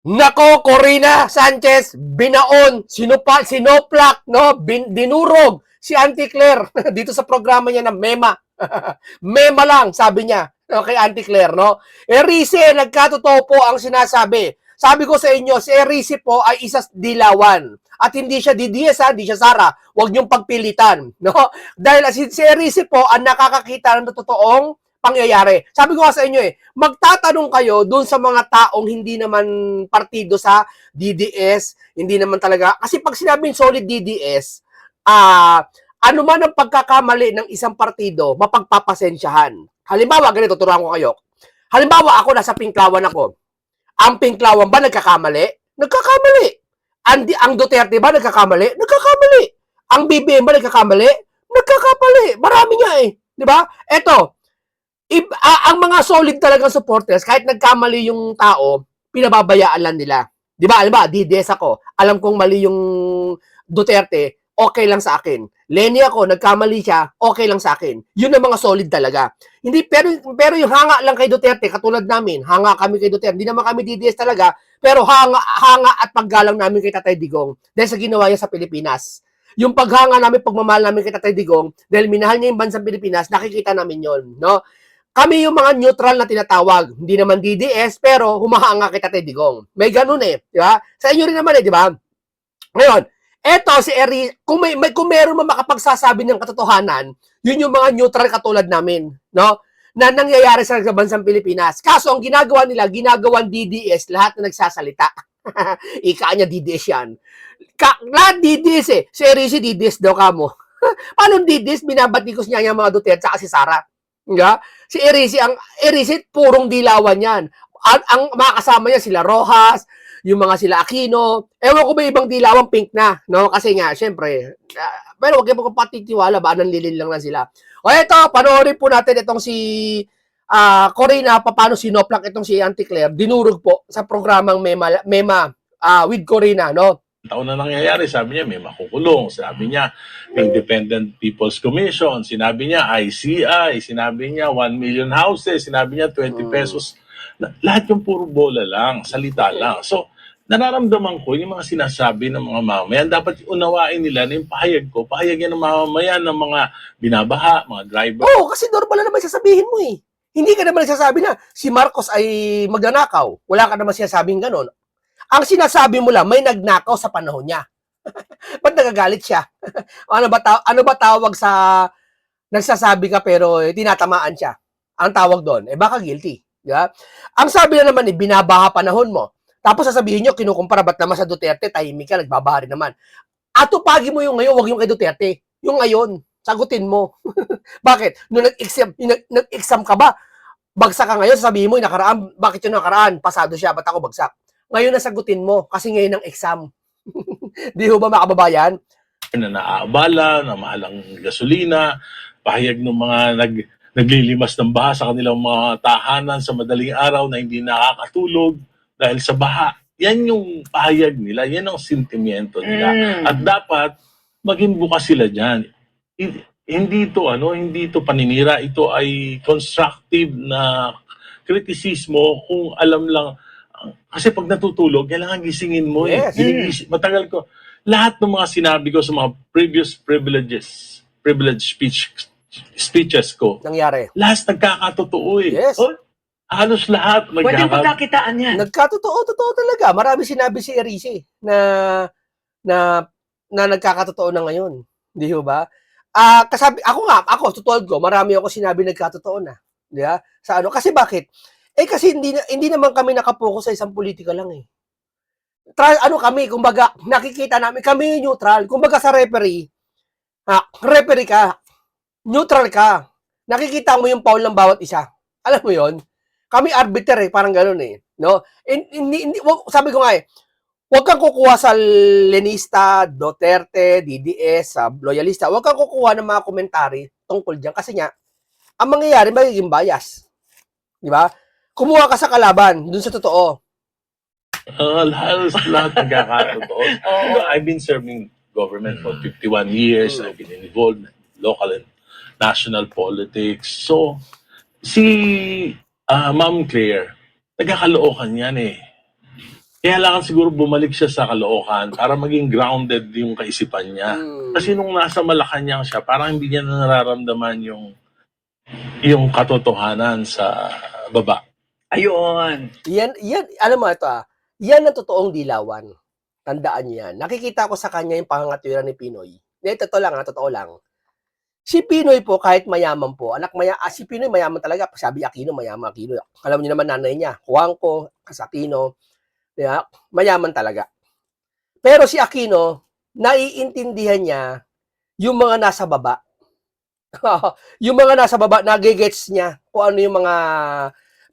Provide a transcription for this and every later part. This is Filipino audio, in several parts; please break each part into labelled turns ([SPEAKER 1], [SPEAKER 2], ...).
[SPEAKER 1] Nako, Corina Sanchez, binaon, sinoplak, no? Dinurog si Auntie Claire dito sa programa niya na Mema. Mema lang, sabi niya. Okay, Auntie Claire, no? Erice, nagkatotoo po ang sinasabi. Sabi ko sa inyo, si Erice po ay isa dilawan. At hindi siya DDS, hindi siya Sara. Huwag niyong pagpilitan, no? Dahil si Erice po ang nakakakita ng totoong pangyayari. Sabi ko nga sa inyo magtatanong kayo dun sa mga taong hindi naman partido sa DDS, hindi naman talaga, kasi pag sinabing solid DDS, ano man ang pagkakamali ng isang partido, mapagpapasensyahan. Halimbawa, ganito, turuan ko kayo. Halimbawa, ako nasa Pinklawan ako. Ang Pinklawan ba nagkakamali? Nagkakamali. Ang Duterte ba nagkakamali? Nagkakamali. Ang BBM ba nagkakamali? Nagkakamali. Marami nga Di ba? Eto, ang mga solid talagang supporters, kahit nagkamali yung tao, pinababayaan lang nila. Di ba? Alam ba, DDS ako. Alam kong mali yung Duterte, okay lang sa akin. Lenny ako, nagkamali siya, okay lang sa akin. Yun ang mga solid talaga. Hindi, pero yung hanga lang kay Duterte, katulad namin, hanga kami kay Duterte, hindi naman kami DDS talaga, pero hanga at paggalang namin kay Tatay Digong dahil sa ginawa niya sa Pilipinas. Yung paghanga namin, pagmamahal namin kay Tatay Digong, dahil minahal niya yung bansang Pilipinas, nakikita namin yon, no? Kami yung mga neutral na tinatawag. Hindi naman DDS, pero humahanga kay Tatay Digong. May ganun di ba? Sa inyo rin naman di ba? Ngayon, eto si Eri, kung meron man makapagsasabi ng katotohanan, yun yung mga neutral katulad namin, no? Na nangyayari sa bansang Pilipinas. Kaso ang ginagawa nila, ginagawang DDS, lahat na nagsasalita. Ika niya DDS yan. Lahat DDS Si Eri si DDS daw kamo. Paano DDS? Binabatikos niya yung mga Duterte at si Sara. Yeah? Si Erice, purong dilawan yan. Ang mga kasama niya, sila Rojas, yung mga sila Aquino. Ewan ko ba ibang dilawang pink na, no? Kasi nga, syempre, pero wag mo patitiwala ba, nanlilin lang sila. O eto, panoorin po natin itong si Corina, paano sinoplak itong si Auntie Claire. Dinurog po sa programang Mema with Corina, no?
[SPEAKER 2] Taon na nangyayari, sabi niya may makukulong, sabi niya Independent People's Commission, sinabi niya ICI, sinabi niya 1 million houses, sinabi niya 20 pesos. Lahat yung puro bola lang, salita lang. So, nararamdaman ko yung mga sinasabi ng mga mamamayan, dapat unawain nila na yung pahayag yan ng mamamayan, ng mga binabaha, mga driver.
[SPEAKER 1] Oo, kasi normal na naman sasabihin mo Hindi ka naman nagsasabi na si Marcos ay magnanakaw. Wala ka naman sinasabing ganon. Ang sinasabi mo lang, may nagnakaw sa panahon niya. Ba't nagagalit siya? ano ba tawag sa nagsasabi ka pero tinatamaan siya? Ang tawag doon, baka guilty. Di ba? Ang sabi na naman, binabaha panahon mo. Tapos sasabihin nyo, kinukumpara, ba't naman sa Duterte, tahimik ka, nagbabaha rin naman. Atupagi mo yung ngayon, wag yung kay Duterte. Yung ngayon, sagutin mo. Bakit? Nung nag-exam ka ba, bagsak ka ngayon, sasabihin mo, yung nakaraan, bakit yung nakaraan? Pasado siya, ba't ako bagsak? Ngayon nasagutin mo, kasi ngayon ang exam. Di ho ba mga kababayan?
[SPEAKER 2] Na naaabala, na mahalang gasolina, pahayag ng mga naglilimas ng baha sa kanilang mga tahanan sa madaling araw na hindi nakakatulog dahil sa baha. Yan yung pahayag nila, yan ang sentimiento nila. At dapat maging bukas sila diyan. Hindi ito paninira, ito ay constructive na kritisismo kung alam lang. Kasi pag natutulog, kailangan gisingin mo
[SPEAKER 1] Yes.
[SPEAKER 2] Matagal ko. Lahat ng mga sinabi ko sa mga previous privilege speeches ko,
[SPEAKER 1] Nangyari.
[SPEAKER 2] lahat nagkakatotoo
[SPEAKER 1] Yes.
[SPEAKER 2] Halos lahat
[SPEAKER 3] Pwede pagkakitaan yan.
[SPEAKER 1] Totoo talaga. Marami sinabi si Erice na nagkakatotoo na ngayon. Di ba? Ako, tutulad ko, marami ako sinabi nagkatotoo na. Di ba? Sa ano? Kasi bakit? Kasi hindi naman kami nakapokus sa isang politika lang kami, kumbaga, nakikita namin, kami neutral. Kumbaga sa referee ka, neutral ka. Nakikita mo yung foul ng bawat isa. Alam mo yon? Kami arbiter parang ganoon no? Sabi ko nga huwag kang kukuha sa Lenista, Duterte, DDS, loyalista. Huwag kang kukuha ng mga komentary tungkol diyan kasi nga ang mangyayari magiging bias. Di ba? Kumuha ka sa kalaban, dun sa totoo.
[SPEAKER 2] Lahat nagkakatotoo. I've been serving government for 51 years. I've been involved in local and national politics. So, si Ma'am Claire, nagkakalookan yan Kailangan siguro bumalik siya sa Caloocan para maging grounded yung kaisipan niya. Kasi nung nasa Malacanang siya, parang hindi niya na nararamdaman yung katotohanan sa baba.
[SPEAKER 3] Ayun.
[SPEAKER 1] Yan, alam mo ito yan ang totoong dilawan. Tandaan niyo yan. Nakikita ko sa kanya yung pangangatwiran ni Pinoy. Totoo lang, totoo lang. Si Pinoy po, kahit mayaman po, si Pinoy mayaman talaga. Sabi Aquino, mayaman Aquino. Alam niyo naman nanay niya, Juanco, Aquino, diba? Mayaman talaga. Pero si Aquino, naiintindihan niya yung mga nasa baba. Yung mga nasa baba, nagigets niya kung ano yung mga...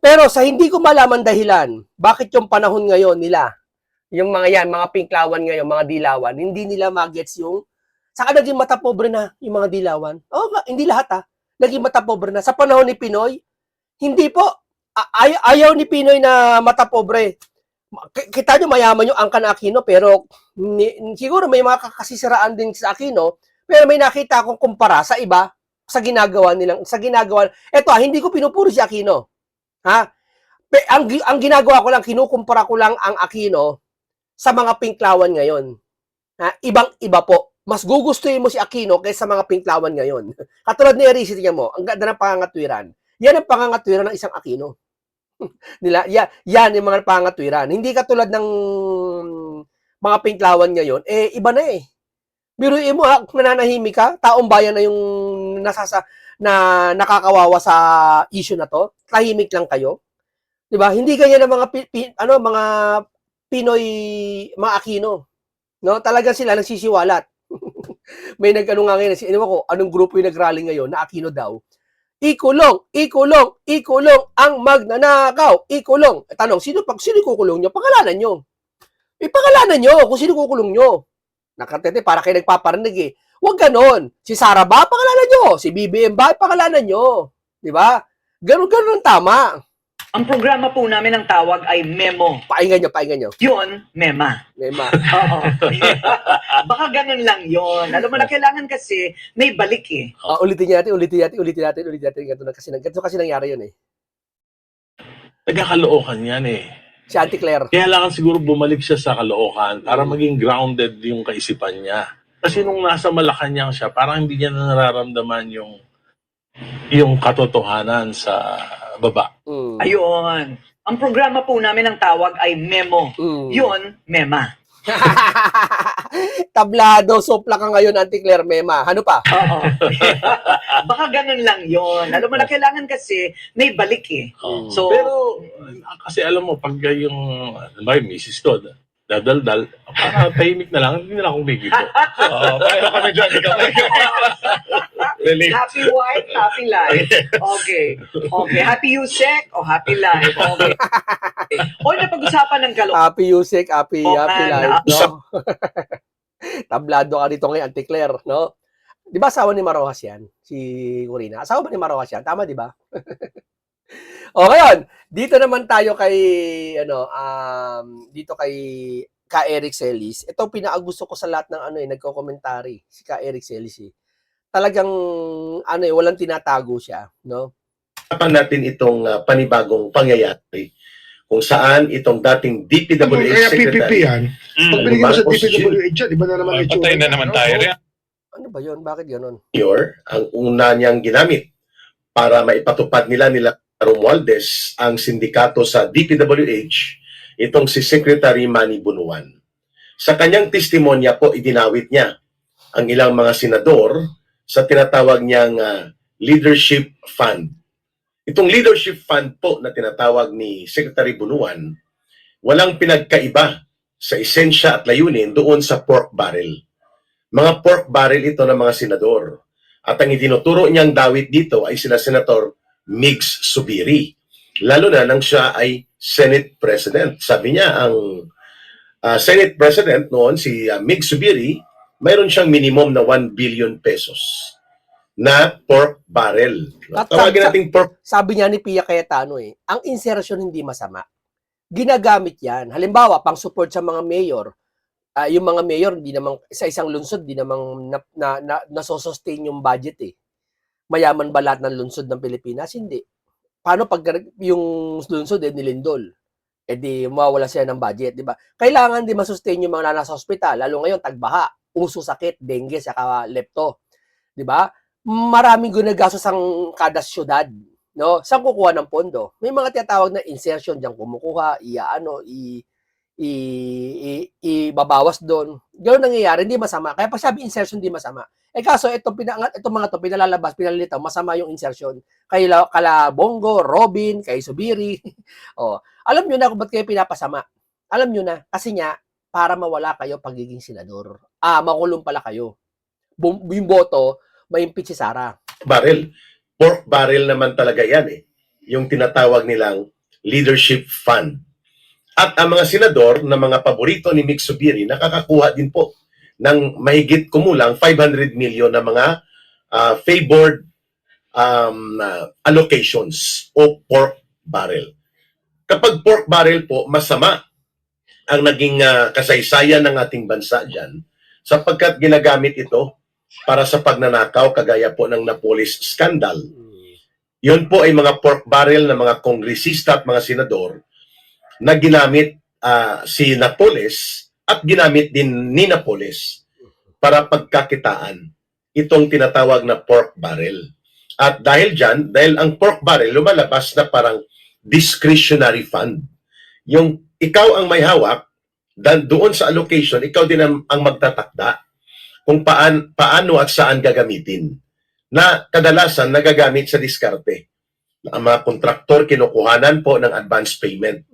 [SPEAKER 1] Pero sa hindi ko malaman dahilan, bakit yung panahon ngayon nila, yung mga yan, mga pinklawan ngayon, mga dilawan, hindi nila magets yung saka naging mata pobre na yung mga dilawan. Hindi lahat naging mata pobre na. Sa panahon ni Pinoy, hindi po. Ayaw ni Pinoy na mata pobre. Kita nyo mayaman yung Angkan Aquino, pero siguro may mga kakasisiraan din sa Aquino, pero may nakita akong kumpara sa iba, sa ginagawa nilang, eto hindi ko pinupuri si Aquino. Ang ginagawa ko lang, kinukumpara ko lang ang Aquino sa mga pinklawan ngayon. Ibang-iba po. Mas gugustuhin mo si Aquino kaysa mga pinklawan ngayon. Katulad ni Erisi, tingnan mo, ang ganda ng pangangatwiran. Yan ang pangangatwiran ng isang Aquino. Nila, yan yung mga pangangatwiran. Hindi katulad ng mga pinklawan ngayon, iba na eh. Biruin mo kung nananahimik ka, taong bayan na yung nakakawawa sa issue na to, tahimik lang kayo. 'Di ba? Hindi ganyan ng mga mga Pinoy, mga Aquino. No, talaga sila nagsisiwalat. May nag-ano nga ngayon, ko, anong grupo yung nag-rally ngayon na Aquino daw. Ikulong ang magnanakaw. Ikulong. Tanong, sino kukulong nyo? Pangalanan nyo. Pangalanan nyo kung sino kukulong nyo. Nakatete, para kayo nagpaparinig eh. Huwag ganon. Si Sara ba? Pangalanan nyo. Si BBM ba? Pangalanan nyo. Di ba? Ganon ang tama.
[SPEAKER 3] Ang programa po namin ang tawag ay Memo.
[SPEAKER 1] Painggan nyo.
[SPEAKER 3] Yun, Mema. Oo. Baka ganun lang yun. Alam mo na, kailangan kasi may balik eh.
[SPEAKER 1] Ulitin natin. Ganito kasi nangyari yun eh.
[SPEAKER 2] Taga-Caloocan yan eh.
[SPEAKER 1] Si Auntie Claire.
[SPEAKER 2] Kailangan siguro bumalik siya sa Caloocan para maging grounded yung kaisipan niya. Kasi nung nasa Malacanang siya, parang hindi niya na nararamdaman yung katotohanan sa baba.
[SPEAKER 3] Ayun. Ang programa po namin ang tawag ay Memo. Yun, Mema.
[SPEAKER 1] Tablado, sopla ka ngayon, Auntie Claire, Mema. Ano pa?
[SPEAKER 3] Oo. Baka ganun lang yun. Alam mo na, kailangan kasi may balik eh. So,
[SPEAKER 2] pero, kasi alam mo, pag yung, Mrs. Todd, dadaldal, para tahimik na lang, hindi na lang akong bigito. Pareho kami dyan, ikaw. Really?
[SPEAKER 3] happy wife, happy life. Okay. Happy Yusek o happy life. Okay. O, napag-usapan ng Caloocan.
[SPEAKER 1] Happy Yusek, happy life, no? Tablado ka dito ngayon, Auntie Claire, no? Di ba asawa ni Marojas yan? Si Corina. Asawa ba ni Marojas yan? Tama, di ba? O, ngayon, dito naman tayo kay, dito kay Ka Eric Celis. Ito pinakagusto ko sa lahat ng nagko-commentary. Si Ka Eric Celis eh. Talagang, walang tinatago siya, no?
[SPEAKER 4] Usapan natin itong panibagong pangyayari kung saan itong dating DPWH
[SPEAKER 5] Kaya
[SPEAKER 4] Secretary.
[SPEAKER 5] PPP yan. Pag binigyan mo sa DPWH yan, iba na naman yung
[SPEAKER 6] Patay na naman tayo rin.
[SPEAKER 1] Ano ba yun? Bakit ganon?
[SPEAKER 4] Ang una niyang ginamit para maipatupad nila Romualdez ang sindikato sa DPWH, itong si Secretary Manny Bunuan. Sa kanyang testimonya po, idinawit niya ang ilang mga senador sa tinatawag niyang leadership fund. Itong leadership fund po na tinatawag ni Secretary Bunuan, walang pinagkaiba sa esensya at layunin doon sa pork barrel. Mga pork barrel ito ng mga senador. At ang itinuturo niyang dawit dito ay sila Senator Migs Subiri. Lalo na nang siya ay Senate President. Sabi niya, ang Senate President noon, si Migs Subiri, mayroon siyang minimum na 1 billion pesos na pork barrel. Tawagin natin pork.
[SPEAKER 1] Sabi niya ni Pia Cayetano ang insertion hindi masama. Ginagamit yan. Halimbawa, pang support sa mga mayor, yung mga mayor, hindi namang, sa isang lungsod, hindi namang nasosustain yung budget eh. Mayaman ba lahat ng lungsod ng Pilipinas? Hindi. Paano pag yung lungsod nilindol? di mawawala sila ng budget, di ba? Kailangan di masustain yung mga nasa ospital, lalo ngayon tagbaha, uso sakit, dengue, saka lepto, di ba? Maraming ginagastos ang kada syudad, no? Saan kukuha ng pondo? May mga tinatawag na insertion diyan kumukuha, ibabawas doon. Ganoon nangyayari, hindi masama. Kaya pag sabi insertion, hindi masama. Kaso itong mga to pinalalabas, pinalilitaw, masama yung insertion. Kala Bongo, Robin, kay Subiri. Alam nyo na kung ba't kayo pinapasama. Alam nyo na, kasi nga, para mawala kayo pagiging senador. Makulong pala kayo. Yung boto, ma-impeach si Sara.
[SPEAKER 4] Barrel. Pork barrel naman talaga yan eh. Yung tinatawag nilang leadership fund. At ang mga senador na mga paborito ni Mick Subiri, nakakakuha din po ng mahigit kumulang 500 million na mga favored allocations o pork barrel. Kapag pork barrel po, masama ang naging kasaysayan ng ating bansa dyan sapagkat ginagamit ito para sa pagnanakaw kagaya po ng Napolis scandal. Yun po ay mga pork barrel na mga kongresista at mga senador na ginamit si Napoles at ginamit din ni Napoles para pagkakitaan itong tinatawag na pork barrel. At dahil dyan, dahil ang pork barrel lumalabas na parang discretionary fund. Yung ikaw ang may hawak, doon sa allocation, ikaw din ang magtatakda kung paano at saan gagamitin. Na kadalasan nagagamit sa diskarte. Ang mga kontraktor kinukuhanan po ng advance payment.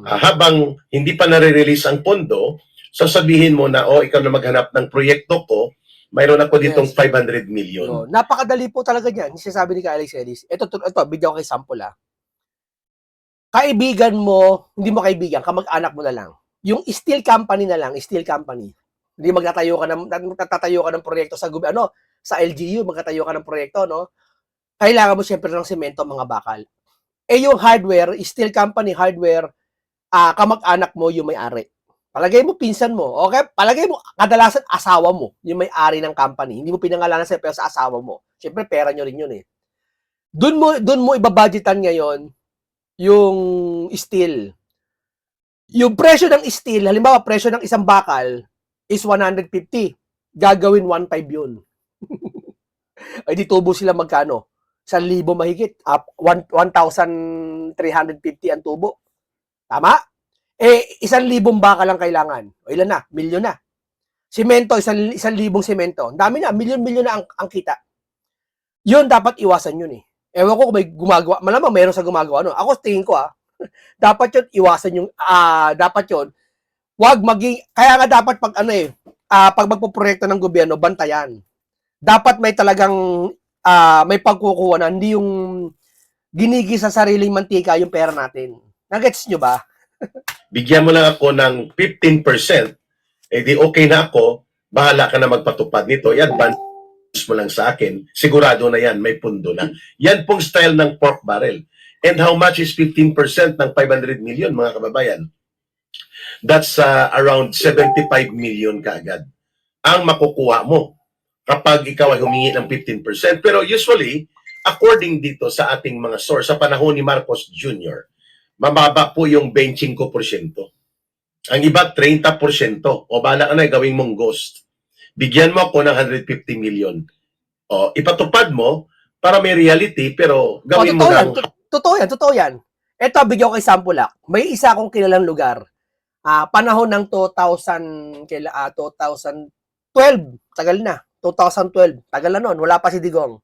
[SPEAKER 4] Habang hindi pa nare-release ang pondo, sasabihin mo na, ikaw na maghanap ng proyekto ko, mayroon ako ditong 500 million.
[SPEAKER 1] Napakadali po talaga niyan. Sinasabi ni Alex Ellis. Ito, bigyan ko kay sample Kaibigan mo, hindi mo kaibigan, kamag-anak mo na lang. Yung steel company na lang, steel company. Hindi magtatayo ka ng proyekto sa gobyerno, sa LGU, magtatayo ka ng proyekto, no? Kailangan mo siyempre ng semento, mga bakal. Yung hardware, steel company hardware, kamag-anak mo yung may-ari. Palagay mo, pinsan mo. Okay? Palagay mo, kadalasan asawa mo, yung may-ari ng company. Hindi mo pinangalanan sa pero sa asawa mo. Siyempre, pera nyo rin yun eh. Doon mo ibabudgetan ngayon yung steel. Yung presyo ng steel, halimbawa, presyo ng isang bakal is 150. Gagawin 1.5 yun. Ay di tubo sila magkano? 1,000 mahigit. 1,350 ang tubo. Tama? 1,000 baka lang kailangan. O ilan na? Milyon na. Semento, 1,000 semento. Dami na. Milyon-milyon na ang kita. Yun, dapat iwasan yun eh. Ewan ko kung may gumagawa. Malamang meron sa gumagawa. No? Ako tingin ko dapat yun, iwasan yung, dapat yun, wag maging, kaya nga dapat pag pag magpoproyekto ng gobyerno, bantayan. Dapat may talagang may pagkukuha na hindi yung ginigis sa sariling mantika yung pera natin. Nagets nyo ba?
[SPEAKER 4] Bigyan mo lang ako ng 15%, di okay na ako, bahala ka na magpatupad nito. I-advance mo lang sa akin, sigurado na yan, may pundo na. Yan pong style ng pork barrel. And how much is 15% ng 500 million, mga kababayan? That's around 75 million kaagad ang makukuha mo kapag ikaw ay humingi ng 15%. Pero usually, according dito sa ating mga source, sa panahon ni Marcos Jr., mababa po yung 25%. Ang iba, 30%. O bala ka na, gawin mong ghost. Bigyan mo ako ng 150 million. O, ipatupad mo para may reality, pero gawin mo ng...
[SPEAKER 1] Totoo yan. Ito, bigyan ko kay sample May isa akong kilalang lugar. Panahon ng 2012, tagal na. 2012, tagal na noon, wala pa si Digong.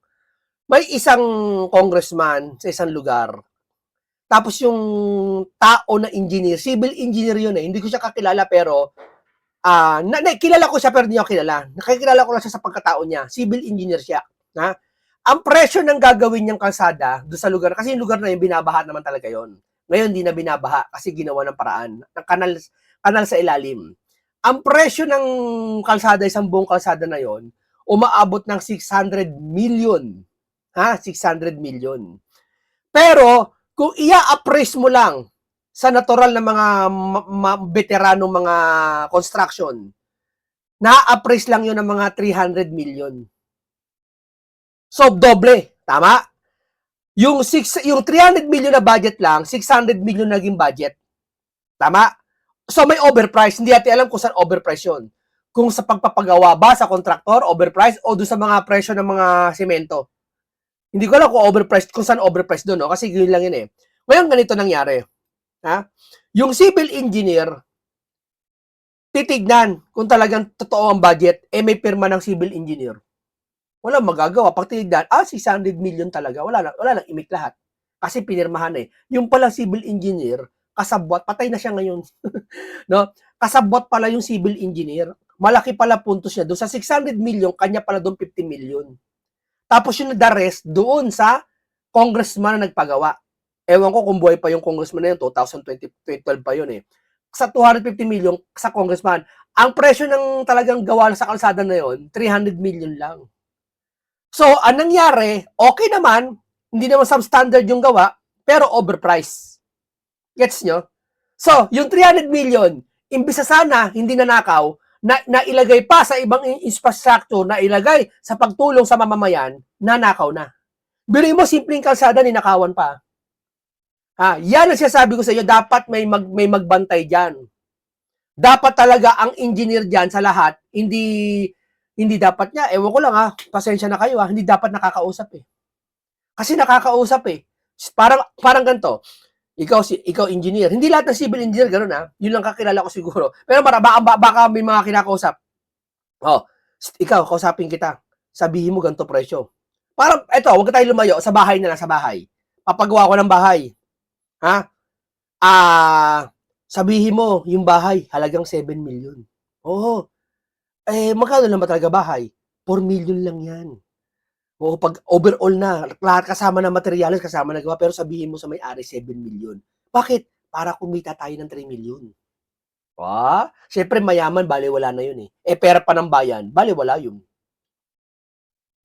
[SPEAKER 1] May isang congressman sa isang lugar. Tapos yung tao na engineer, civil engineer yun eh. Hindi ko siya kakilala pero kilala ko siya pero hindi ako kilala. Nakikilala ko lang siya sa pagkatao niya. Civil engineer siya. Ang presyo ng gagawin niyang kalsada doon sa lugar, kasi yung lugar na yun, binabaha naman talaga yon. Ngayon, hindi na binabaha kasi ginawa ng paraan. Ng kanal sa ilalim. Ang presyo ng kalsada, isang buong kalsada na yon, umaabot ng 600 million. 600 million. Pero, kung ia-appraise mo lang sa natural na mga veterano mga construction, na-appraise lang yun ng mga 300 million. So, doble. Tama? Yung 300 million na budget lang, 600 million naging budget. Tama? So may overprice. Hindi natin alam kung saan overprice yun. Kung sa pagpapagawa ba sa kontraktor, overprice, o doon sa mga presyo ng mga semento. Hindi ko alam kung overpriced, kung saan overpriced doon, no? Kasi yun lang yun eh. Ngayon ganito nangyari. Ha? Yung civil engineer, titignan kung talagang totoo ang budget, may pirma ng civil engineer. Walang magagawa. Pag tinignan, 600 million talaga. Wala lang imik lahat. Kasi pinirmahan eh. Yung pala civil engineer, kasabwat, patay na siya ngayon. No? Kasabwat pala yung civil engineer. Malaki pala puntos niya. Doon sa 600 million, kanya pala doon 50 million. Tapos yung the rest, doon sa congressman na nagpagawa. Ewan ko kung buhay pa yung congressman na yun, 2012 pa yun eh. Sa 250 million sa congressman, ang presyo ng talagang gawa sa kalsada na yun, 300 million lang. So, anong nangyari, okay naman, hindi naman substandard yung gawa, pero overpriced. Gets nyo? So, yung 300 million, imbis na sana, hindi nanakaw, na ilagay pa sa ibang infrastructure, na ilagay sa pagtulong sa mamamayan, nanakaw na. Biruin mo, simpleng kalsada, ninakawan pa. Yan ang sinasabi ko sa iyo, dapat may magbantay diyan. Dapat talaga ang engineer diyan sa lahat, hindi dapat niya, ewan ko lang pasensya na kayo hindi dapat nakakausap eh. Kasi nakakausap eh. Parang ganito. Ikaw engineer. Hindi lahat ng civil engineer ganoon Yun lang kakilala ko siguro. Pero baka may mga kinakausap. Ikaw kausapin kita. Sabihin mo ganito presyo. Parang wag ka tayo lumayo sa bahay na lang sa bahay. Papagawa ko ng bahay. Sabihin mo, yung bahay, halagang 7 million. Oo. Magkano lang ba talaga bahay? 4 million lang yan. Oo, pag overall na, lahat kasama na materials, kasama na gawa, pero sabihin mo sa may-ari 7 million. Bakit? Para kumita tayo ng 3 million. Siyempre mayaman, baliwala na yun eh. Pera pa ng bayan, baliwala yun.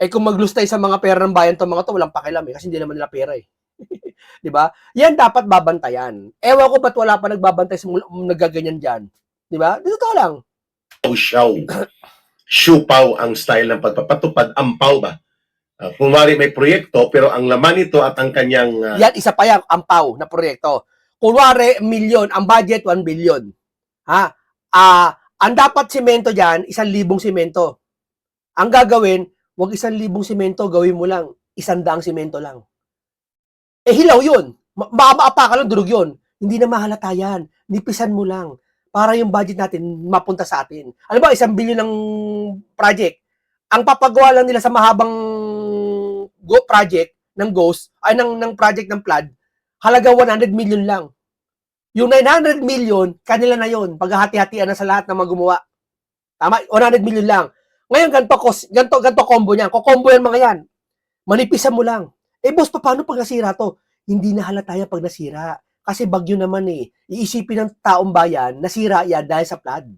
[SPEAKER 1] Kung maglustay sa mga pera ng bayan mga to, walang pakialam kasi hindi naman nila pera eh. Di ba? Yan dapat babantayan. Ewan ko ba't wala pa nagbabantay sa nagaganyan dyan. Di ba? Dito to lang.
[SPEAKER 4] Siupaw ang style ng pagpapatupad. Ampaw ba? Kunwari may proyekto, pero ang laman nito at ang kanyang...
[SPEAKER 1] Yan, isa pa yan, ampaw na proyekto. Kunwari, milyon, ang budget, 1 billion. Ang dapat simento dyan, 1,000 simento. Ang gagawin, wag 1,000 simento, gawin mo lang, 100 simento lang. Hilaw yun. Maapa ka lang, durog yun. Hindi na mahalata yan. Nipisan mo lang para yung budget natin mapunta sa atin. Alam ba, 1 billion ng project. Ang papagawa lang nila sa mahabang project ng Ghost, ng project ng Flood, halaga 100 million lang. Yung 900 million, kanila na yun. Paghahati-hatian na sa lahat ng mga gumawa. Tama? 100 million lang. Ngayon, ganito combo niyan. Kukombo yan mga yan. Manipisan mo lang. Boss, paano pag nasira to? Hindi na halata yan pag nasira. Kasi bagyo naman eh. Iisipin ng taong bayan, nasira yan dahil sa flood.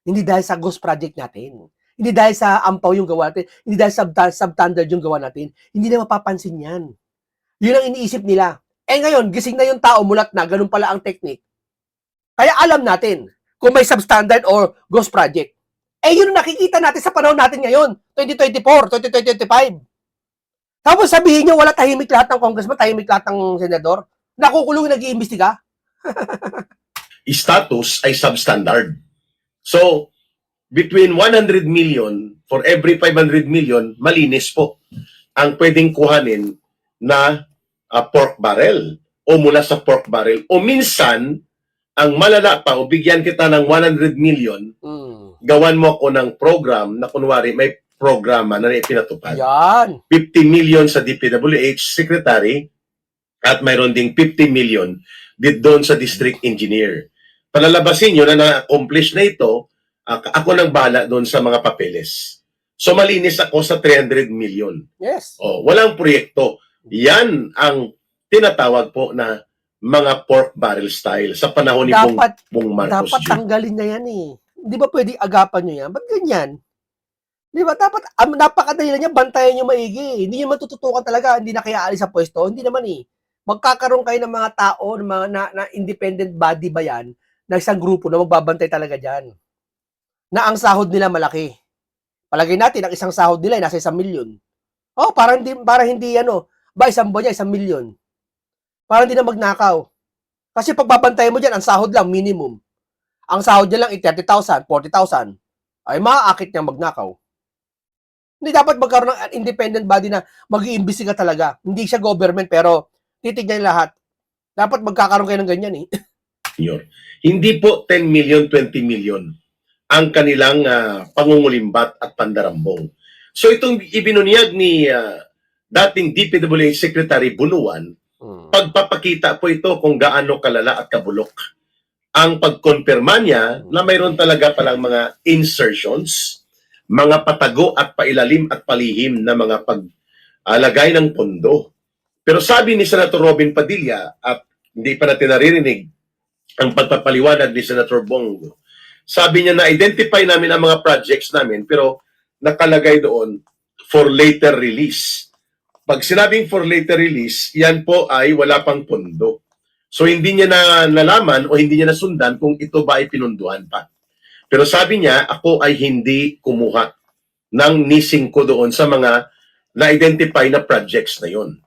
[SPEAKER 1] Hindi dahil sa ghost project natin. Hindi dahil sa ampaw yung gawa natin. Hindi dahil sa substandard yung gawa natin. Hindi na mapapansin yan. Yun ang iniisip nila. Ngayon, gising na yung tao, mulat na, ganun pala ang technique. Kaya alam natin kung may substandard or ghost project. Yun ang nakikita natin sa panahon natin ngayon, 2024, 2025. Tapos sabihin nyo, wala tahimik lahat ng congressman, tahimik lahat ng senador. Nakukulong nag-iimbestiga.
[SPEAKER 4] Status ay substandard. So, between 100 million for every 500 million, malinis po ang pwedeng kuhanin na pork barrel o mula sa pork barrel. O minsan, ang malala pa, o bigyan kita ng 100 million, gawan mo ako ng program na kunwari may programa na ipinatupad.
[SPEAKER 1] Yan.
[SPEAKER 4] 50 million sa DPWH secretary at mayroon ding 50 million doon sa district engineer. Palalabasin nyo na na-accomplish na ito, ako nang bala doon sa mga papeles. So malinis ako sa 300 million.
[SPEAKER 1] Yes.
[SPEAKER 4] Walang proyekto. Yan ang tinatawag po na mga pork barrel style sa panahon ni Bong Marcos
[SPEAKER 1] Dapat
[SPEAKER 4] Jr.
[SPEAKER 1] tanggalin na yan eh. Di ba pwede agapan nyo yan? Ba't ganyan? Di ba? Dapat, napakadali niya, bantayan nyo maigi. Hindi nyo matututukan talaga, hindi na kaya alis sa pwesto. Hindi naman eh. Magkakaroon kayo ng mga tao, ng mga na independent body ba yan, na isang grupo na magbabantay talaga dyan. Na ang sahod nila malaki. Palagay natin, ang isang sahod nila ay nasa 1 milyon. Para hindi 1 buwan niya, 1 milyon. Para hindi na magnakaw. Kasi pagbabantayan mo dyan, ang sahod lang, minimum. Ang sahod niya lang, 30,000, 40,000. Ay, maaakit niya magnakaw. Hindi dapat magkaroon ng independent body na mag-iimbestiga talaga. Hindi siya government, pero titignan lahat. Dapat magkakaroon kayo ng ganyan eh.
[SPEAKER 4] Senior. Hindi po 10 million, 20 million ang kanilang pangungulimbat at pandarambong. So itong ibinunyag ni dating DPWH Secretary Bunuan, pagpapakita po ito kung gaano kalala at kabulok. Ang pagkonfirma niya na mayroon talaga palang mga insertions, mga patago at pailalim at palihim na mga paglagay ng pondo. Pero sabi ni Senator Robin Padilla, at hindi pa natin naririnig ang pagpapaliwanag ni Senator Bongo, sabi niya na identify namin ang mga projects namin pero nakalagay doon for later release. Pag sinabing for later release, yan po ay wala pang pondo. So hindi niya na nalaman o hindi niya nasundan kung ito ba ay pinunduhan pa. Pero sabi niya, ako ay hindi kumuha ng nising ko doon sa mga na-identify na projects na yon.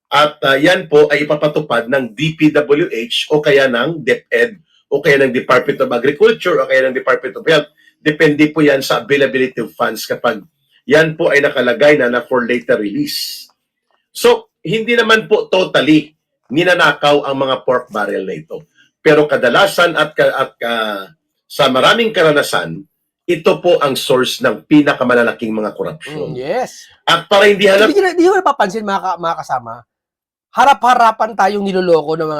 [SPEAKER 4] At yan po ay ipapatupad ng DPWH o kaya ng DepEd o kaya ng Department of Agriculture o kaya ng Department of Health. Depende po yan sa availability of funds kapag yan po ay nakalagay na for later release. So, hindi naman po totally ninanakaw ang mga pork barrel na ito. Pero kadalasan at sa maraming karanasan, ito po ang source ng pinakamalalaking mga korupsyon.
[SPEAKER 1] Yes.
[SPEAKER 4] At para hindi halap...
[SPEAKER 1] Hindi ko napapansin mga kasama, harap-harapan tayong niloloko ng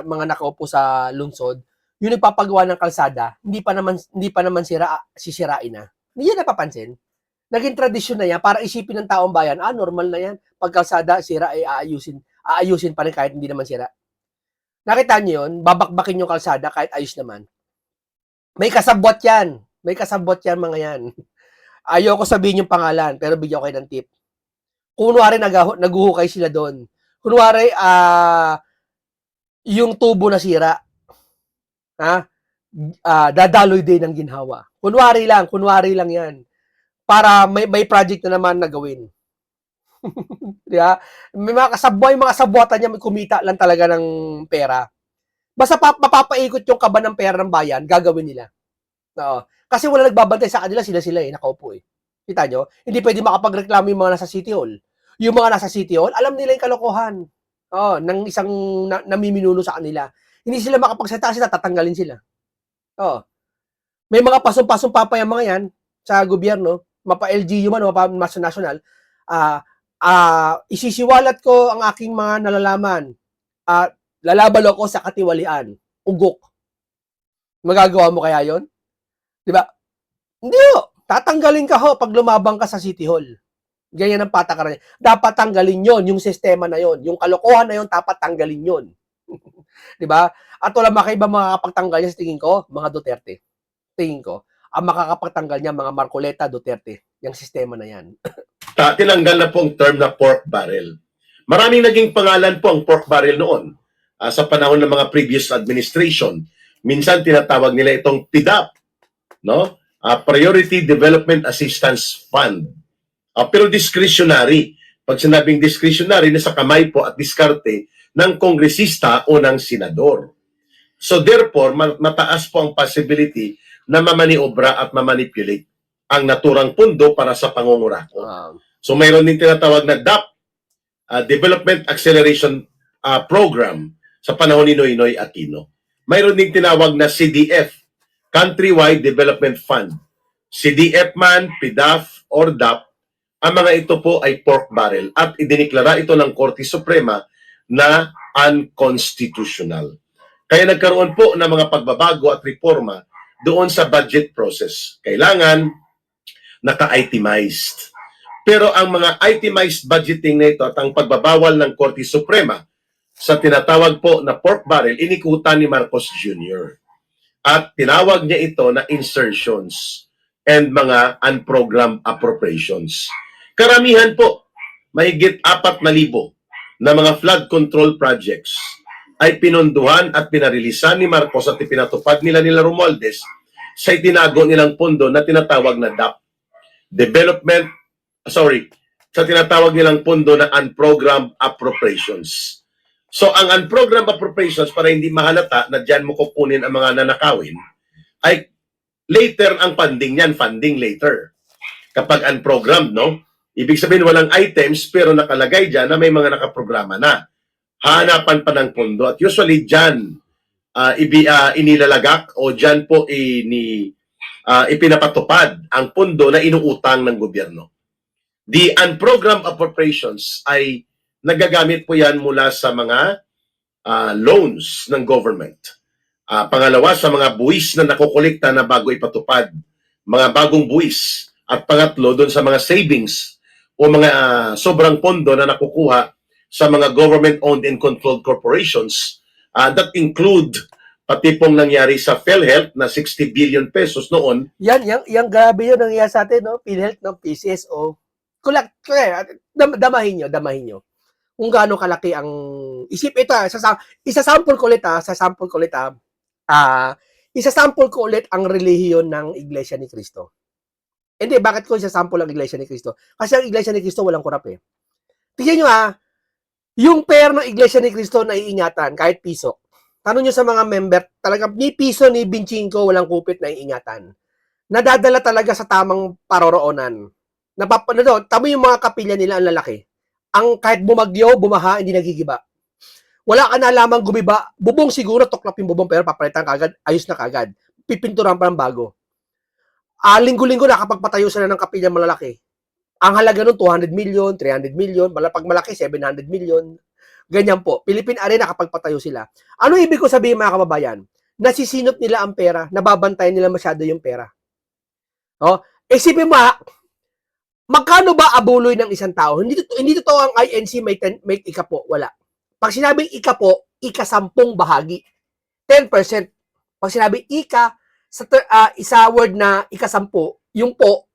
[SPEAKER 1] mga nakaupo sa lungsod, yung nagpapagawa ng kalsada, hindi pa naman sisirain na. Hindi yan napapansin. Naging tradisyon na yan para isipin ng taong bayan, normal na yan. Pag kalsada sira ay aayusin pa rin kahit hindi naman sira. Nakita niyo yun? Babakbakin yung kalsada kahit ayos naman. May kasabwat yan. May kasabwat yan mga yan. Ayoko sabihin yung pangalan, pero bigyan ko kayo ng tip. Kunwari naguhukay sila doon. Kunwari, yung tubo na sira, dadaloy din ng ginhawa. Kunwari lang yan. Para may project na naman na gawin. Diba? May mga kasabwatan niya, may kumita lang talaga ng pera. Basta mapapaikot yung kaba ng pera ng bayan, gagawin nila. Oo. Kasi wala nagbabantay sa kanila, sila nakaupo eh. Kita nyo? Hindi pwede makapagreklamo yung mga nasa City Hall. Yung mga nasa City Hall, alam nila yung kalokohan. Ng isang namiminuno sa kanila. Hindi sila makapagsalita kasi tatanggalin sila. May mga pasong-pasong pa yung mga yan sa gobyerno, mapa-LGU man o mapa national, isisiwalat ko ang aking mga nalalaman at lalabal ako sa katiwalian. Ugok. Magagawa mo kaya yon? Diba? Hindi ho. Tatanggalin ka ho pag lumabang ka sa City Hall. Ganyan ang patakaran niya. Dapat tanggalin yon, yung sistema na yon. Yung kalokohan na yon, dapat tanggalin yon. Diba? At wala makaiba makakapagtanggal niya sa tingin ko, mga Duterte. Tingin ko. Ang makakapagtanggal niya, mga Marcoleta, Duterte. Yung sistema na yan.
[SPEAKER 4] Tinanggal na po ang term na pork barrel. Maraming naging pangalan po ang pork barrel noon sa panahon ng mga previous administration. Minsan tinatawag nila itong PDAP, no? Priority Development Assistance Fund. Pero discretionary. Pag sinabing discretionary, nasa kamay po at diskarte ng kongresista o ng senador. So therefore, mataas po ang possibility na mamaniobra at mamanipulate ang naturang pundo para sa pangungurako. So mayroon din tinatawag na DAP, Development Acceleration Program sa panahon ni Noynoy Aquino. Mayroon din tinawag na CDF, Countrywide Development Fund. CDF man, PDAF, or DAP, ang mga ito po ay pork barrel at idiniklara ito ng Korte Suprema na unconstitutional. Kaya nagkaroon po ng mga pagbabago at reforma doon sa budget process. Kailangan naka-itemized. Pero ang mga itemized budgeting na ito at ang pagbabawal ng Korte Suprema sa tinatawag po na pork barrel, inikutan ni Marcos Jr. At tinawag niya ito na insertions and mga unprogrammed appropriations. Karamihan po, mahigit 4,000 na mga flood control projects ay pinunduhan at pinarilisan ni Marcos at ipinatupad nila Romualdez sa itinago nilang pondo na tinatawag na DAP. Sa tinatawag nilang pondo na unprogrammed appropriations. So ang unprogrammed appropriations, para hindi mahalata na dyan mo kukunin ang mga nanakawin, ay later ang funding niyan, funding later. Kapag unprogrammed, no? Ibig sabihin walang items pero nakalagay dyan na may mga nakaprograma na. Hanapan pa ng pondo at usually dyan inilalagak o dyan po ipinapatupad ang pondo na inuutang ng gobyerno. The unprogrammed appropriations ay nagagamit po yan mula sa mga loans ng government. Pangalawa, sa mga buwis na nakukolekta na bago ipatupad, mga bagong buwis. At pangatlo, doon sa mga savings o mga sobrang pondo na nakukuha sa mga government-owned and controlled corporations that include pati pong nangyari sa PhilHealth na 60 billion pesos noon.
[SPEAKER 1] Yan grabe yun nangyayari sa atin, no? PhilHealth, no? PCSO. Damahin nyo. Kung gaano kalaki ang ito, isasample ko ulit ang relihiyon ng Iglesia ni Cristo. Hindi, bakit ko isasample ang Iglesia ni Cristo? Kasi ang Iglesia ni Cristo walang kurap eh. Tingnan nyo yung pera ng Iglesia ni Cristo na iingatan, kahit piso. Tanong nyo sa mga member, talagang ni piso ni Binchingko walang kupit na iingatan. Nadadala talaga sa tamang paroroonan. Tamo yung mga kapilya nila ang lalaki. Ang kahit bumagyo, bumaha, hindi nagigiba. Wala ka na lamang gumiba. Bubong siguro, tuklap yung bubong, pero papalitan kagad, ayos na kagad. Pipinturan pa ng bago. Linggo-linggo nakapagpatayo sila ng kapilya malalaki. Ang halaga nun, 200 million, 300 million, pag malaki, 700 million. Ganyan po. Philippine Arena nakapagpatayo sila. Ano ibig ko sabihin mga kababayan? Nasisinop nila ang pera, nababantayan nila masyado yung pera. Isipin mo magkano ba abuloy ng isang tao? Hindi totoo ang INC may ikapo. Wala. Pag sinabing ikapo, ika-10 bahagi. 10%. Pag sinabing isa word na ika-10, yung po,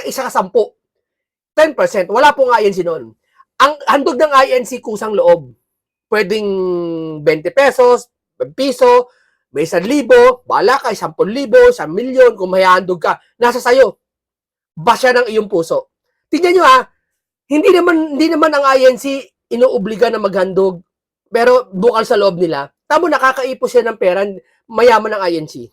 [SPEAKER 1] isa ka 10. 10%. Wala pong INC noon. Ang handog ng INC kusang loob. Pwedeng 20 pesos, 1 piso, may 1,000, bala ka, 10,000, 1,000,000, kung may handog ka, nasa sayo. Basya ng iyong puso. Tingnan nyo hindi naman ang INC inuobliga na maghandog, pero bukal sa loob nila. Tamo nakakaipos siya ng pera, mayaman ng INC.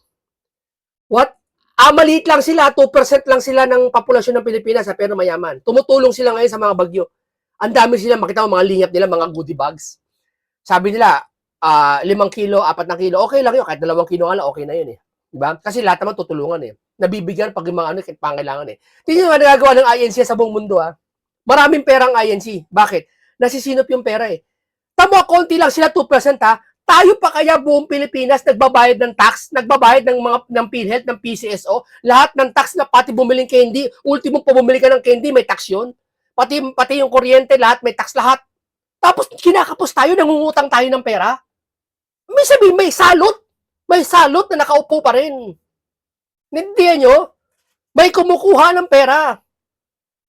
[SPEAKER 1] What? Maliit lang sila, 2% lang sila ng populasyon ng Pilipinas, pero mayaman. Tumutulong sila ngayon sa mga bagyo. Ang dami sila, makita mo mga lingap nila, mga goodie bags. Sabi nila, 5 kilo, 4 na kilo, okay lang yun. Kahit 2 kilo nga lang, okay na yun eh. Diba? Kasi lahat naman tutulungan eh. Nabibigyan pag yung mga pangailangan eh. Tingnan nyo nagagawa ng INC sa buong mundo Maraming perang INC. Bakit? Nasisinop yung pera eh. Tamo, konti lang sila, 2% Tayo pa kaya buong Pilipinas nagbabayad ng tax, nagbabayad ng PhilHealth, ng PCSO, lahat ng tax na pati bumiling candy, ultimo pa bumili ka ng candy, may tax yun. Pati yung kuryente, lahat, may tax lahat. Tapos kinakapos tayo, nangungutang tayo ng pera. May sabihin, may salot na nakaupo pa rin. Nindihan nyo? May kumukuha ng pera.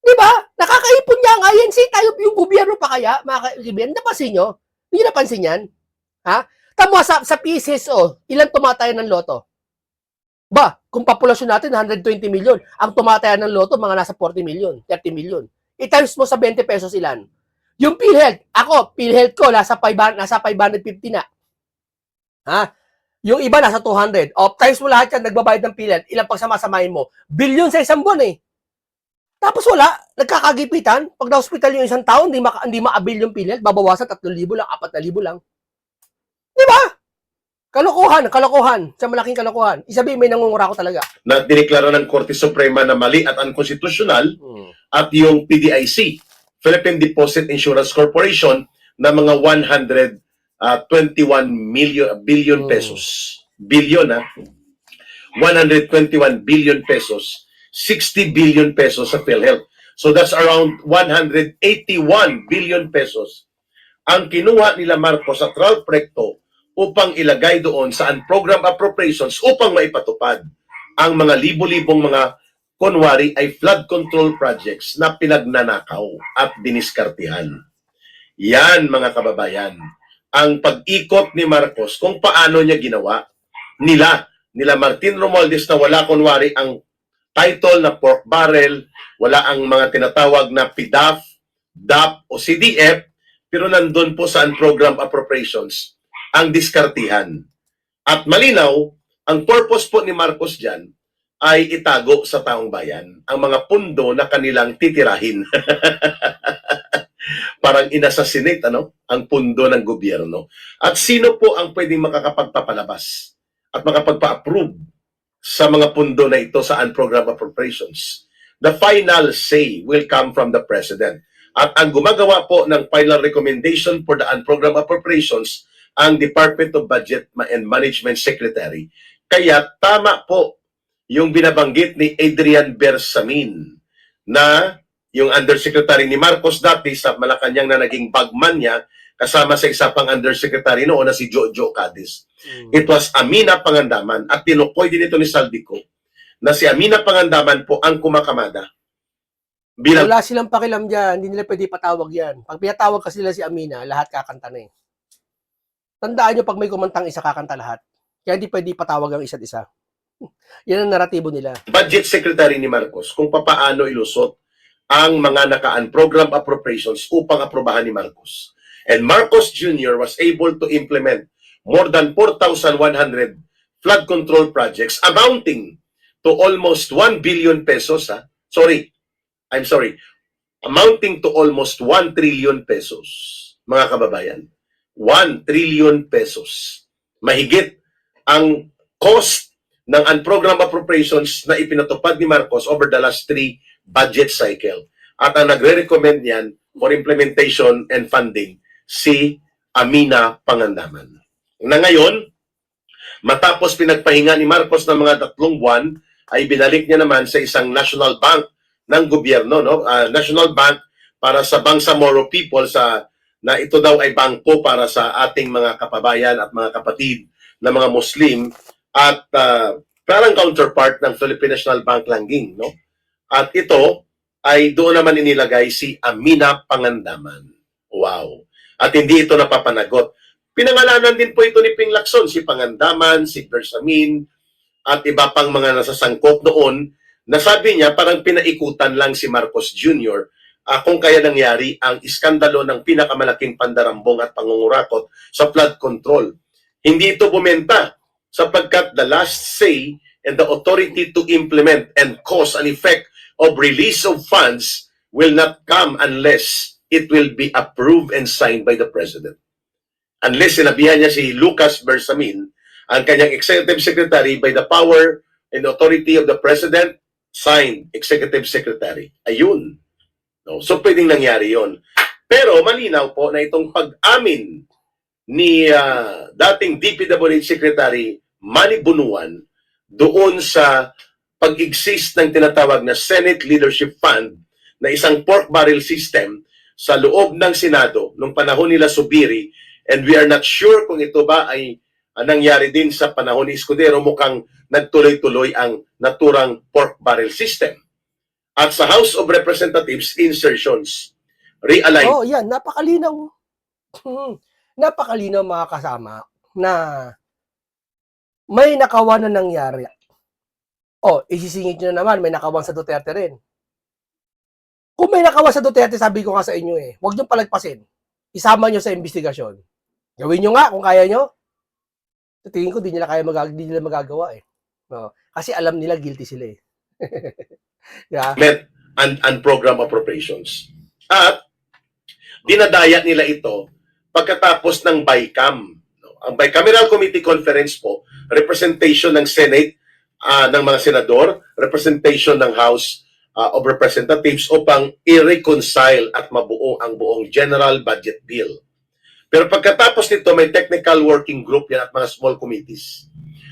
[SPEAKER 1] Di ba? Nakakaipon niya ang INC, tayo yung gobyerno pa kaya, mga kaibigan. Napansin nyo? Hindi napansin yan? Tamo sa PCSO, ilan tumatayan ng loto? Ba, kung populasyon natin 120 million, ang tumatayan ng loto mga nasa 40 million, 30 million. I-times mo sa 20 pesos ilan? Yung PhilHealth ko nasa 550 na. Yung iba nasa 200. Times mo lahat yan, nagbabayad ng PhilHealth, ilang pagsamasamahin mo? Billion sa isang buwan eh. Tapos wala, nagkakagipitan. Pag na-hospital yung isang tao, hindi ma-avail yung PhilHealth, babawasan 3,000 lang, 4,000 lang. Di ba? Kalokohan. Sa malaking kalokohan. Isabihin, may nangungurako talaga.
[SPEAKER 4] Na diniklara ng Korte Suprema na mali at unconstitutional at yung PDIC, Philippine Deposit Insurance Corporation, na mga 121 billion pesos. Billion 121 billion pesos. 60 billion pesos sa PhilHealth. So that's around 181 billion pesos ang kinuha nila Marcos sa trial precto upang ilagay doon sa unprogrammed appropriations upang maipatupad ang mga libo-libong mga kunwari ay flood control projects na pinagnanakaw at diniskartihan. Yan mga kababayan, ang pag-ikot ni Marcos kung paano niya ginawa nila Martin Romualdez na wala kunwari ang title na pork barrel, wala ang mga tinatawag na PDAF, DAP o CDF, pero nandun po sa unprogrammed appropriations ang diskartihan. At malinaw, ang purpose po ni Marcos dyan ay itago sa taong bayan ang mga pundo na kanilang titirahin. Parang inassassinate ang pundo ng gobyerno. At sino po ang pwedeng makakapagpapalabas at makapagpa-approve sa mga pundo na ito sa unprogrammed appropriations? The final say will come from the President. At ang gumagawa po ng final recommendation for the unprogrammed appropriations ang Department of Budget and Management Secretary. Kaya tama po yung binabanggit ni Adrian Bersamin na yung undersecretary ni Marcos dati sa Malacanang na naging bagman niya kasama sa isa pang undersecretary noon na si Jojo Cadiz. It was Amina Pangandaman at tinukoy din ito ni Saldico na si Amina Pangandaman po ang kumakamada. Bilang
[SPEAKER 1] Wala silang pakialam dyan. Hindi nila pwede patawag yan. Pag pinatawag kasi nila si Amina, lahat kakanta na eh. Tandaan nyo, pag may kumantang isa, kakanta lahat. Kaya hindi pwede patawag ang isa't isa. Yan ang naratibo nila.
[SPEAKER 4] Budget Secretary ni Marcos kung papaano ilusot ang mga naka-unprogrammed appropriations upang aprobahan ni Marcos. And Marcos Jr. was able to implement more than 4,100 flood control projects amounting to almost 1 billion pesos. Amounting to almost 1 trillion pesos, mga kababayan. 1 trillion pesos. Mahigit ang cost ng unprogrammed appropriations na ipinatupad ni Marcos over the last 3 budget cycle. At ang nagre-recommend niyan for implementation and funding si Amina Pangandaman. Na ngayon, matapos pinagpahinga ni Marcos ng mga 3 buwan, ay binalik niya naman sa isang national bank ng gobyerno, National Bank para sa Bangsamoro people na ito daw ay bangko para sa ating mga kapabayan at mga kapatid na mga Muslim at parang counterpart ng Philippine National Bank Langing, no? At ito ay doon naman inilagay si Amina Pangandaman. Wow. At hindi ito napapanagot. Pinangalanan din po ito ni Ping Lacson, si Pangandaman, si Bersamin, at iba pang mga nasasangkot noon na sabi niya parang pinaikutan lang si Marcos Jr. Kung kaya nangyari ang iskandalo ng pinakamalaking pandarambong at pangungurakot sa flood control. Hindi ito bumenta sapagkat the last say and the authority to implement and cause an effect of release of funds will not come unless it will be approved and signed by the President. Unless sinabihan niya si Lucas Bersamin, ang kanyang executive secretary, by the power and authority of the President, signed executive secretary. Ayun. No? So, pwedeng nangyari yon. Pero, malinaw po na itong pag-amin ni dating DPWH Secretary Manny Bunuan doon sa pag-exist ng tinatawag na Senate Leadership Fund na isang pork barrel system sa loob ng Senado nung panahon nila Subiri, and we are not sure kung ito ba ay nangyari din sa panahon ni Escudero, mukhang nagtuloy-tuloy ang naturang pork barrel system. At sa House of Representatives, insertions, realign.
[SPEAKER 1] Oh, yan. Napakalinaw. Napakalinaw mga kasama na may nakawan na nangyari. Oh, isisingit nyo na naman, may nakawan sa Duterte rin. Kung may nakawan sa Duterte, sabi ko nga sa inyo huwag nyo palagpasin. Isama nyo sa investigasyon. Gawin nyo nga kung kaya nyo. Sa tingin ko, di nila magagawa No. Kasi alam nila guilty sila Yeah.
[SPEAKER 4] Met and program appropriations. At dinadaya nila ito pagkatapos ng BICAM. Ang Bicameral Committee Conference po, representation ng Senate, ng mga senador, representation ng House of Representatives upang i-reconcile at mabuo ang buong General Budget Bill. Pero pagkatapos nito, may technical working group yan at mga small committees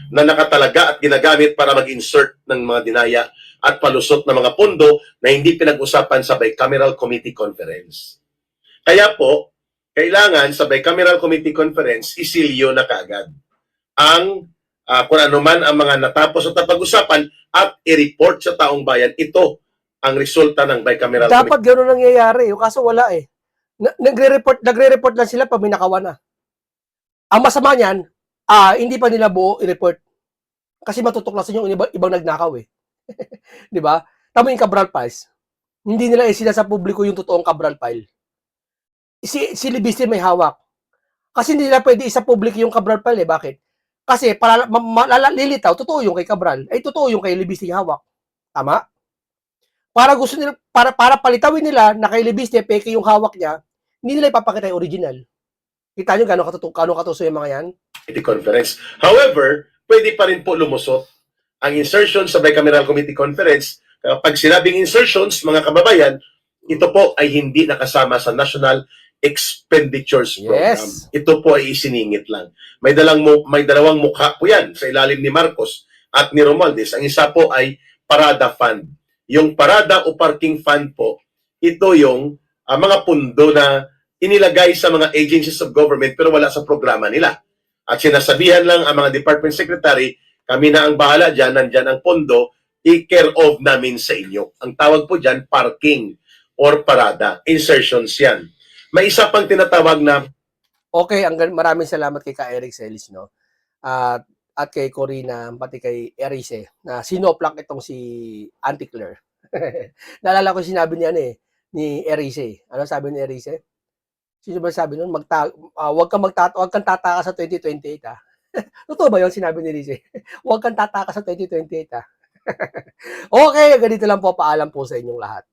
[SPEAKER 4] na nakatalaga at ginagamit para mag-insert ng mga dinaya at palusot ng mga pondo na hindi pinag-usapan sa Bicameral Committee Conference. Kaya po, kailangan sa Bicameral Committee Conference, isilyo na kaagad ang kung ano man ang mga natapos at napag-usapan at i-report sa taong bayan. Ito ang resulta ng Bicameral Committee.
[SPEAKER 1] Dapat gano'n nangyayari. Yung kaso wala nagre-report lang sila pag may nakawan na. Ang masama niyan, hindi pa nila buo i-report. Kasi matutuklasan yung ibang nagnakaw Di ba? Tama yung Cabral Files. Hindi nila isila sa publiko yung totoong Cabral File. si Libiste may hawak. Kasi hindi nila pwede isa public yung Cabral pala eh. Bakit? Kasi para lilitaw, totoo yung kay Cabral. Ay totoo yung kay Libiste yung hawak. Tama? Para gusto nila, para palitawin nila na kay Libiste, peke yung hawak niya, hindi nila ipapakita yung original. Kita nyo gano'ng katuso yung mga yan?
[SPEAKER 4] Committee Conference. However, pwede pa rin po lumusot ang insertion sa Bicameral Committee Conference. Pag sinabing insertions, mga kababayan, ito po ay hindi nakasama sa National Expenditures Program.
[SPEAKER 1] Yes.
[SPEAKER 4] Ito po ay isiningit lang. May dalawang mukha po yan sa ilalim ni Marcos at ni Romualdez. Ang isa po ay Parada Fund. Yung Parada o Parking Fund po, ito yung mga pundo na inilagay sa mga agencies of government pero wala sa programa nila. At sinasabihan lang ang mga department secretary, kami na ang bahala dyan, nandyan ang pondo, i-care of namin sa inyo. Ang tawag po dyan, parking or parada. Insertions yan. May isa pang tinatawag na
[SPEAKER 1] Okay, maraming salamat kay Ka Eric Celis, no? At kay Corina, pati kay Erice, na sinoplak itong si Auntie Claire. Naalala ko sinabi niya ni Erice. Ano sabi ni Erice? Sino ba sabi nun? Huwag kang tataka sa 2028, ah. Totoo ba yun sinabi ni Erice? Huwag kang tataka sa 2028, ah. Okay, ganito lang po. Paalam po sa inyong lahat.